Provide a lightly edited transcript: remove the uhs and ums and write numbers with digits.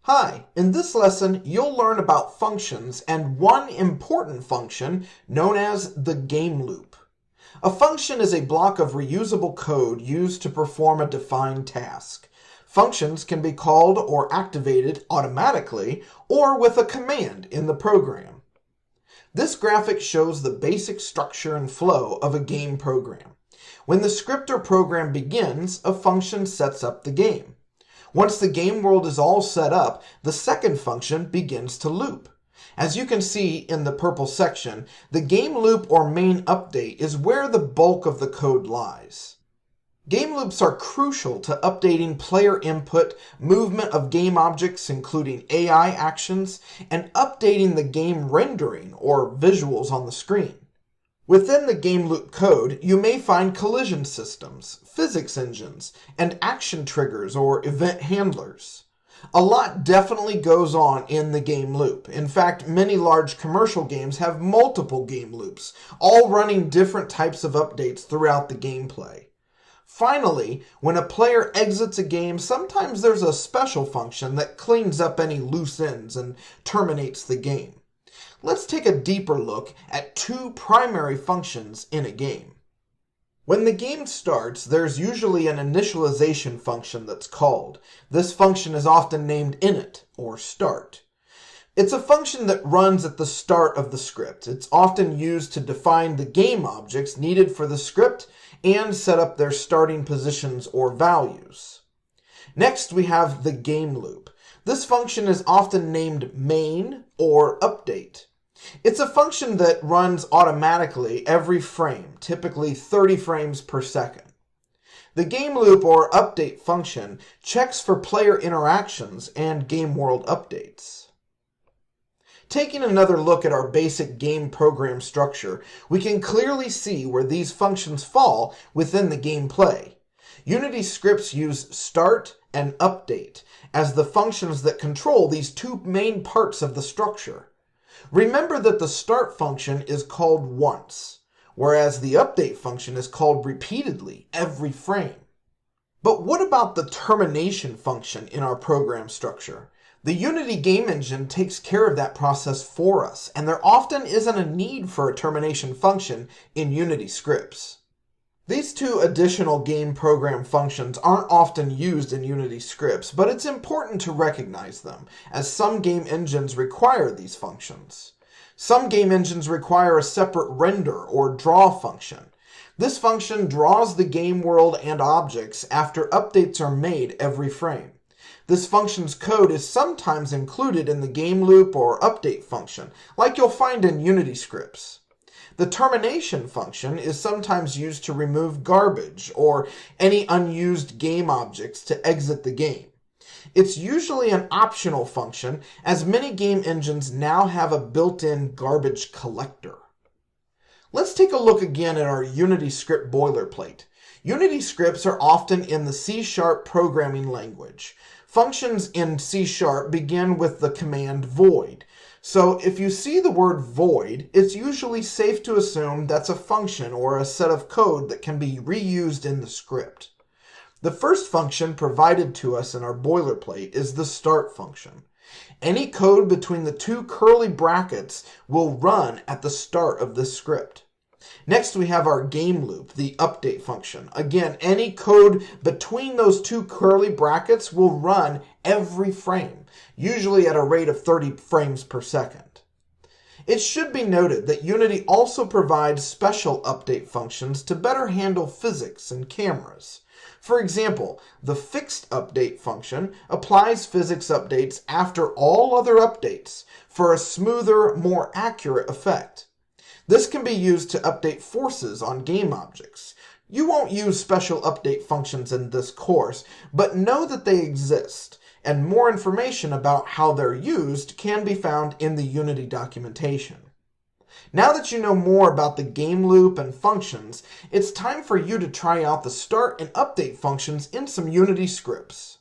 Hi, in this lesson you'll learn about functions and one important function known as the game loop. A function is a block of reusable code used to perform a defined task. Functions can be called or activated automatically or with a command in the program. This graphic shows the basic structure and flow of a game program. When the script or program begins, a function sets up the game. Once the game world is all set up, the second function begins to loop. As you can see in the purple section, the game loop or main update is where the bulk of the code lies. Game loops are crucial to updating player input, movement of game objects including AI actions, and updating the game rendering or visuals on the screen. Within the game loop code, you may find collision systems, physics engines, and action triggers or event handlers. A lot definitely goes on in the game loop. In fact, many large commercial games have multiple game loops, all running different types of updates throughout the gameplay. Finally, when a player exits a game, sometimes there's a special function that cleans up any loose ends and terminates the game. Let's take a deeper look at two primary functions in a game. When the game starts, there's usually an initialization function that's called. This function is often named init, or start. It's a function that runs at the start of the script. It's often used to define the game objects needed for the script and set up their starting positions or values. Next, we have the game loop. This function is often named main or update. It's a function that runs automatically every frame, typically 30 frames per second. The game loop or update function checks for player interactions and game world updates. Taking another look at our basic game program structure, we can clearly see where these functions fall within the gameplay. Unity scripts use start and update as the functions that control these two main parts of the structure. Remember that the start function is called once, whereas the update function is called repeatedly every frame. But what about the termination function in our program structure? The Unity game engine takes care of that process for us, and there often isn't a need for a termination function in Unity scripts. These two additional game program functions aren't often used in Unity scripts, but it's important to recognize them, as some game engines require these functions. Some game engines require a separate render or draw function. This function draws the game world and objects after updates are made every frame. This function's code is sometimes included in the game loop or update function, like you'll find in Unity scripts. The termination function is sometimes used to remove garbage or any unused game objects to exit the game. It's usually an optional function, as many game engines now have a built-in garbage collector. Let's take a look again at our Unity script boilerplate. Unity scripts are often in the C# programming language. Functions in C# begin with the command void. So if you see the word void, it's usually safe to assume that's a function or a set of code that can be reused in the script. The first function provided to us in our boilerplate is the start function. Any code between the two curly brackets will run at the start of this script. Next, we have our game loop, the update function. Again, any code between those two curly brackets will run every frame, usually at a rate of 30 frames per second. It should be noted that Unity also provides special update functions to better handle physics and cameras. For example, the fixed update function applies physics updates after all other updates for a smoother, more accurate effect. This can be used to update forces on game objects. You won't use special update functions in this course, but know that they exist, and more information about how they're used can be found in the Unity documentation. Now that you know more about the game loop and functions, it's time for you to try out the start and update functions in some Unity scripts.